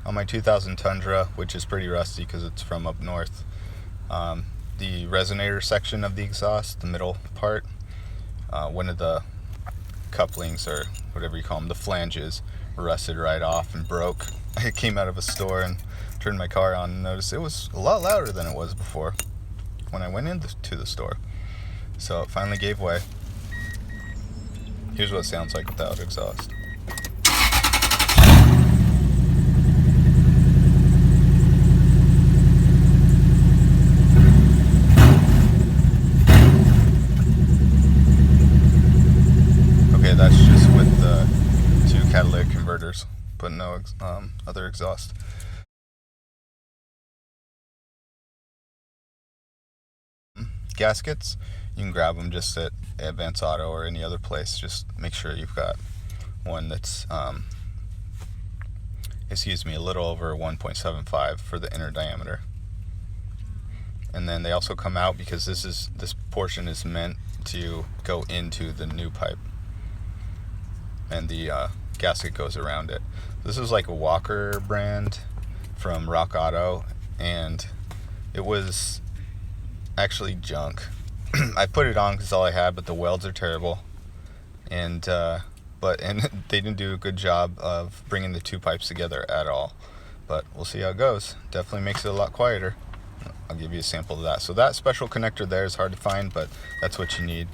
on my 2000 Tundra, which is pretty rusty because it's from up north, the resonator section of the exhaust, the middle part, one of the couplings, or whatever you call them, the flanges, rusted right off and broke. I came out of a store and turned my car on and noticed it was a lot louder than it was before when I went into the store. So it finally gave way. Here's what it sounds like without exhaust. Okay, that's just with the two catalytic converters, but no other exhaust. Gaskets, you can grab them just at Advance Auto or any other place. Just make sure you've got one that's a little over 1.75 for the inner diameter. And then they also come out because this portion is meant to go into the new pipe, and the gasket goes around it. This is like a Walker brand from Rock Auto, and it was actually junk. I put it on because all I had, but the welds are terrible, and they didn't do a good job of bringing the two pipes together at all. But we'll see how it goes. Definitely makes it a lot quieter. I'll give you a sample of that. So that special connector there is hard to find, but that's what you need.